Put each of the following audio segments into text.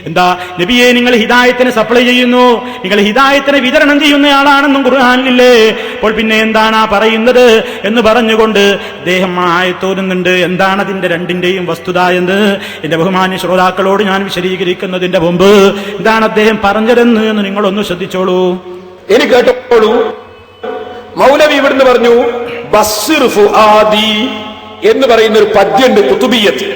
എന്താ നബിയെ, നിങ്ങൾ ഹിദായത്തിനെ സപ്ലൈ ചെയ്യുന്നു, നിങ്ങൾ ഹിദായത്തിനെ വിതരണം ചെയ്യുന്നയാളാണെന്നും ഖുർആനിലില്ലേ? അപ്പോൾ പിന്നെ എന്താണ് ആ പറയുന്നത് എന്ന് പറഞ്ഞുകൊണ്ട് അദ്ദേഹം ആയത്തോന്നുന്നുണ്ട്. എന്താണ് അതിന്റെ രണ്ടിന്റെയും വസ്തുത എന്ന് എന്റെ ബഹുമാന്യ ശ്രോതാക്കളോട് ഞാൻ വിശദീകരിക്കുന്നതിന്റെ മുമ്പ് എന്താണ് അദ്ദേഹം പറഞ്ഞതെന്ന് എന്ന് നിങ്ങളൊന്ന് ശ്രദ്ധിച്ചോളൂ. ഇനി കേട്ടോളൂ. മൗലവി ഇവിടുന്ന് പറഞ്ഞു, ബസ്സിർ ഫുആദി എന്ന് പറയുന്ന ഒരു പദ്യമുണ്ട് കുതുബിയ്യത്തിൽ.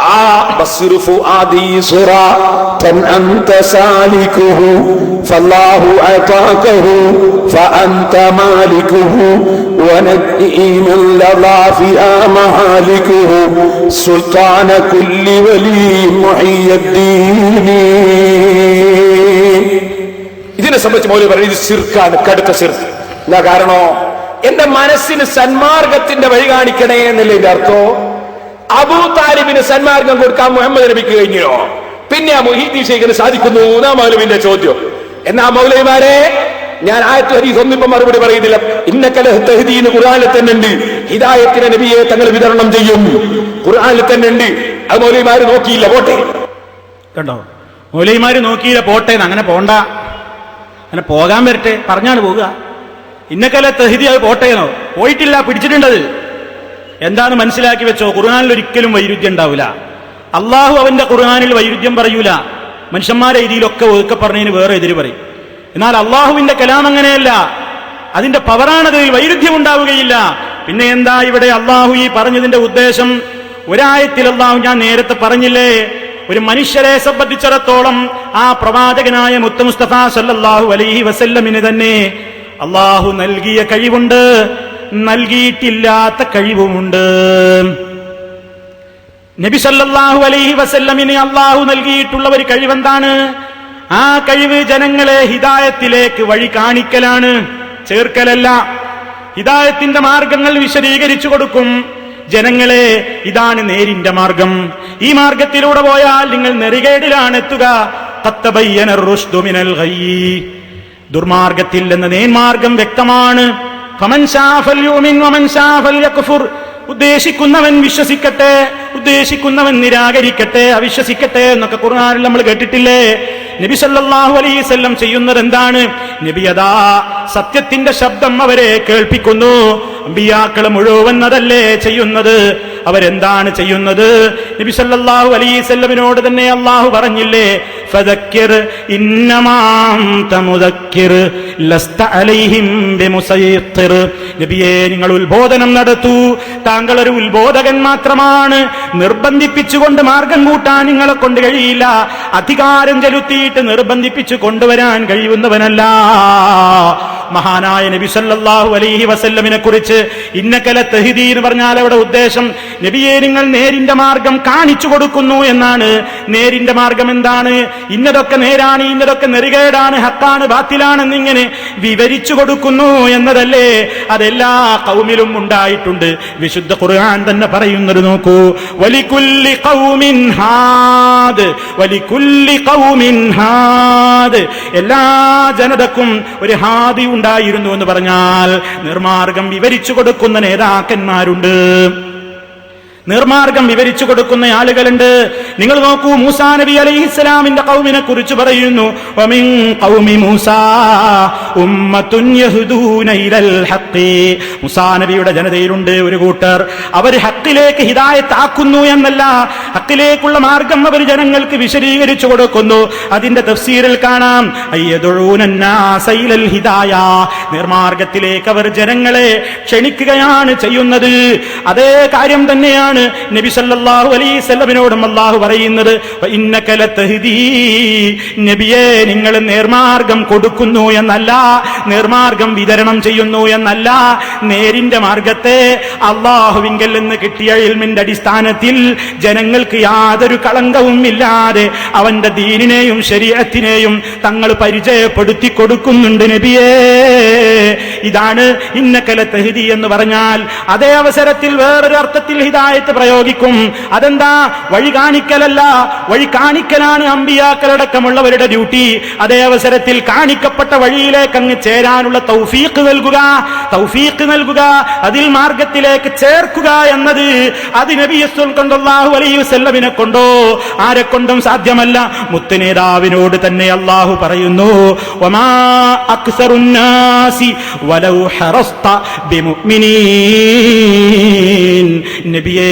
ആ ബസ്സിർ ഫുആദി സിറാതൻ അൻത സാലികുഹു ഫല്ലാഹു അതാകഹു ഫഅൻത മാലികുഹു വനഈമൻ ലദാഫിആ മഹാലികുഹു സുൽത്താന കുല്ലി വലി മുഹിയദ്ദീൻ. ഇതിനെ സംബന്ധിച്ച് മൗലവി പറയുന്നത് ശിർക്കാണ്, കടുത്ത ശിർക്ക്. എന്താ കാരണോ? എന്റെ മനസ്സിന് സന്മാർഗത്തിന്റെ വഴി കാണിക്കണേ എന്നല്ലേ ഇതിന്റെ അർത്ഥം. അബൂ താലിബിന് സന്മാർഗം കൊടുക്കാൻ മുഹമ്മദ് നബിക്ക് കഴിഞ്ഞോ? പിന്നെ ആ മുഹീദ്ദീൻ ശൈഖിന് സാധിക്കുന്നു എന്നാ മൗലവിന്റെ ചോദ്യം. എന്നാ മൗലവിമാരെ, ഞാൻ ആയത്ത് ഹദീസ് ഒന്നും ഇപ്പൊ മറുപടി പറയുന്നില്ല. ഇന്നക ലതഹ്ദീ എന്ന് ഖുർആനിൽ തന്നെ ഉണ്ട്. ഹിദായത്തിനെ നബിയെ തങ്ങൾ വിതരണം ചെയ്യും, ഖുർആനിൽ തന്നെ ഉണ്ട്. അത് മൗലവിമാര് നോക്കിയില്ല, പോട്ടെ. കണ്ടോ, മൗലവിമാര് നോക്കിയില്ല, പോട്ടെ. അങ്ങനെ പോണ്ട, അങ്ങനെ പോകാൻ വരട്ടെ, പറഞ്ഞാണ് പോകുക. ഇന്നക്കല തഹ്ദീ അത് പോട്ടേനോ? പോയിട്ടില്ല, പിടിച്ചിട്ടുണ്ടത്. എന്താണ് മനസ്സിലാക്കി വെച്ചോ, ഖുർആനിൽ ഒരിക്കലും വൈരുദ്ധ്യം ഉണ്ടാവില്ല. അള്ളാഹു അവന്റെ ഖുർആനിൽ വൈരുദ്ധ്യം പറയൂല. മനുഷ്യന്മാരെ ഇതിലൊക്കെ ഒതുക്കെ പറഞ്ഞതിന് വേറെ എതിര് പറയും. എന്നാൽ അള്ളാഹുവിന്റെ കലാം അങ്ങനെയല്ല, അതിന്റെ പവറാണതിൽ, വൈരുദ്ധ്യം ഉണ്ടാവുകയില്ല. പിന്നെ എന്താ ഇവിടെ അള്ളാഹു ഈ പറഞ്ഞതിന്റെ ഉദ്ദേശം? ഒരായത്തിൽ അള്ളാഹു, ഞാൻ നേരത്തെ പറഞ്ഞില്ലേ, ഒരു മനുഷ്യരെ സംബന്ധിച്ചിടത്തോളം ആ പ്രവാചകനായ മുത്ത് മുസ്തഫ സല്ലല്ലാഹു അലൈഹി വസല്ലമിന് തന്നെ അള്ളാഹു നൽകിയ കഴിവുണ്ട്, നൽകിയിട്ടില്ലാത്ത കഴിവുമുണ്ട്. നബി സല്ലല്ലാഹു അലൈഹി വസല്ലമിന് അള്ളാഹു നൽകിയിട്ടുള്ള ഒരു കഴിവെന്താണ്? ആ കഴിവ് ജനങ്ങളെ ഹിദായത്തിലേക്ക് വഴി കാണിക്കലാണ്, ചേർക്കലല്ല. ഹിദായത്തിന്റെ മാർഗങ്ങൾ വിശദീകരിച്ചു കൊടുക്കും. ജനങ്ങളെ, ഇതാണ് നേരിന്റെ മാർഗം, ഈ മാർഗത്തിലൂടെ പോയാൽ നിങ്ങൾ നെറികേടിലാണ് എത്തുക. ഖത്തബയ്യന റുശ്ദു മിനൽ ഗയ്യ്, ദുർമാർഗത്തിൽ നിന്ന് നേർമാർഗം വ്യക്തമാണ്. ഫമൻ ശാ ഫൽയുമിൻ വമൻ ശാ ഫൽയക്ഫുർ, ഉദ്ദേശിക്കുന്നവൻ വിശ്വസിക്കട്ടെ, ഉദ്ദേശിക്കുന്നവൻ നിരാകരിക്കട്ടെ, അവിശ്വസിക്കട്ടെ എന്നൊക്കെ ഖുർആനിൽ നമ്മൾ കേട്ടിട്ടില്ലേ? നബി സല്ലല്ലാഹു അലൈഹി വസല്ലം ചെയ്യുന്നത് എന്താണ്? നബി അതാ സത്യത്തിന്റെ ശബ്ദം അവരെ കേൾപ്പിക്കുന്നു. അമ്പിയാക്കൾ മുഴുവൻ അതല്ലേ ചെയ്യുന്നത്? അവരെന്താണ് ചെയ്യുന്നത്? നബി സല്ലല്ലാഹു അലൈഹി വസല്ലമിനോട് തന്നെ അല്ലാഹു പറഞ്ഞില്ലേ, ഫദക്കിർ ഇന്നമാ അൻത മുദക്കിർ ലസ്ത അലൈഹിം ബിമുസയ്യിർ. നബിയേ, നിങ്ങൾ ഉത്ബോധനം നടത്തൂ, താങ്കൾ ഒരു ഉത്ബോധകൻ മാത്രമാണ്. നിർബന്ധിപ്പിച്ചുകൊണ്ട് മാർഗം കൂട്ടാൻ നിങ്ങളെ കൊണ്ട് കഴിയില്ല. അധികാരം ചെലുത്തിയിട്ട് നിർബന്ധിപ്പിച്ചു കൊണ്ടുവരാൻ കഴിയുന്നവനല്ല. മഹാനായ നബി സല്ലല്ലാഹു അലൈഹി വസല്ലമിനെ കുറിച്ച് ഇന്നക ലതഹ്ദീ എന്ന് പറഞ്ഞാൽ അവിടെ ഉദ്ദേശം നബിയെ, നിങ്ങൾ നേരിന്റെ മാർഗം കാണിച്ചു കൊടുക്കുന്നു എന്നാണ്. നേരിന്റെ മാർഗം എന്താണ്? ഇന്നതൊക്കെ നേരാണ്, ഇന്നതൊക്കെ നെറികേടാണ്, ഹക്കാണ്, ബാത്തിലാണെന്നിങ്ങനെ വിവരിച്ചു കൊടുക്കുന്നു എന്നതല്ലേ? അതെല്ലാ ഖൗമിലും ഉണ്ടായിട്ടുണ്ട്. വിശുദ്ധ ഖുർആൻ തന്നെ പറയുന്നത് നോക്കൂ, വലികുല്ലി ഖൗമിൻ ഹാദ്, വലികുല്ലി ഖൗമിൻ ഹാദ്, എല്ലാ ജനതക്കും ഒരു ഹാദി ഉണ്ടായിരുന്നു എന്ന് പറഞ്ഞാൽ നിർമാർഗം വിവരിച്ചു കൊടുക്കുന്ന നേതാക്കന്മാരുണ്ട്, നിർമാർഗം വിവരിച്ചു കൊടുക്കുന്ന ആളുകളുണ്ട്. നിങ്ങൾ നോക്കൂ, മൂസാ നബി അലൈഹിസ്സലാമിന്റെ ഖൗമിനെ കുറിച്ച് പറയുന്നു, വമിൻ ഖൗമി മൂസാ ഉമ്മത്തുൻ യഹ്ദൂന ഇലൽ ഹഖ്. മൂസാ നബിയുടെ ജനതയിലുണ്ട് ഒരു കൂട്ടർ, അവർ ഹഖിലേക്ക് ഹിദായത്ത് ആക്കുന്നു എന്നല്ല, ഹഖിലേക്കുള്ള മാർഗം അവർ ജനങ്ങൾക്ക് വിശദീകരിച്ചു കൊടുക്കുന്നു. അതിന്റെ തഫ്സീറിൽ കാണാം, അയ്യദുഊന നാസ ഇലൽ ഹിദായ, നിർമാർഗത്തിലേക്ക് അവർ ജനങ്ങളെ ക്ഷണിക്കുകയാണ് ചെയ്യുന്നത്. അതേ കാര്യം തന്നെയാണ് നബി സല്ലല്ലാഹു അലൈഹി വസല്ലമിനോടും അല്ലാഹു പറയുന്നത്, ഇന്നക ലതഹ്ദീ, നബിയേ, നിങ്ങൾ നേർമാർഗം കൊടുക്കുന്നു എന്നല്ല, നേർമാർഗം വിതരണം ചെയ്യുന്നു എന്നല്ല, നേരിന്റെ മാർഗത്തെ അല്ലാഹുവിങ്കൽ നിന്ന് കിട്ടിയ ഇൽമിന്റെ അടിസ്ഥാനത്തിൽ ജനങ്ങൾക്ക് യാതൊരു കളങ്കവും ഇല്ലാതെ അവന്റെ ദീനിനെയും ശരീഅത്തിനെയും തങ്ങൾ പരിചയപ്പെടുത്തി കൊടുക്കുന്നുണ്ട് നബിയേ. ഇതാണ് ഇന്നക ലതഹ്ദീ എന്ന് പറഞ്ഞാൽ. അതേ അവസരത്തിൽ വേറൊരു അർത്ഥത്തിൽ ഹിദായത്ത് പ്രയോഗിക്കും. അതെന്താ? വഴി കാണിക്കലല്ല, വഴി കാണിക്കലാണ് അമ്പിയാക്കളടക്കമുള്ളവരുടെ ഡ്യൂട്ടി. അതേ അവസരത്തിൽ കാണിക്കപ്പെട്ട വഴിയിലേക്ക് മാർഗത്തിലേക്ക് അങ്ങ് ചേരാനുള്ള തൗഫീഖ് നൽകുക, അതിൽ മാർഗത്തിലേക്ക് ചേർക്കുക എന്നത് അത് നബി സല്ലല്ലാഹു അലൈഹി വസല്ലമിനെ കൊണ്ടോ ആരെ കൊണ്ടും സാധ്യമല്ല. മുത്തുനേതാവിനോട് തന്നെ അല്ലാഹു പറയുന്നു, വമാ അക്സറുന്നാസി വലൗ ഹറസ്ത ബിമുഅ്മിനീൻ. നബിയേ,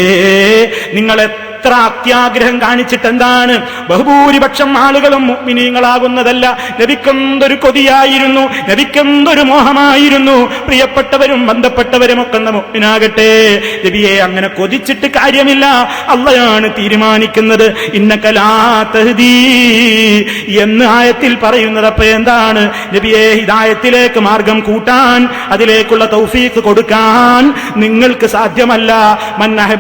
നിങ്ങൾ എത്ര അത്യാഗ്രഹം കാണിച്ചിട്ട് എന്താണ്? ബഹുഭൂരിപക്ഷം ആളുകളും മുഅ്മിനീങ്ങളാകുന്നതല്ല. നബിക്കെന്തൊരു കൊതിയായിരുന്നു, നബിക്കെന്തൊരു മോഹമായിരുന്നു, പ്രിയപ്പെട്ടവരും ബന്ധപ്പെട്ടവരും ഒക്കെ മുഅ്മിനാകട്ടെ. നബിയെ, അങ്ങനെ കൊതിച്ചിട്ട് കാര്യമില്ല, അല്ലാഹുവാണ് തീരുമാനിക്കുന്നത്. ഇന്നക ലാ തഹ്ദീ എന്ന് ആയത്തിൽ പറയുന്നത് അപ്പൊ എന്താണ്? നബിയെ, ഹിദായത്തിലേക്ക് മാർഗം കൂട്ടാൻ, അതിലേക്കുള്ള തൗഫീഖ് കൊടുക്കാൻ നിങ്ങൾക്ക് സാധ്യമല്ല.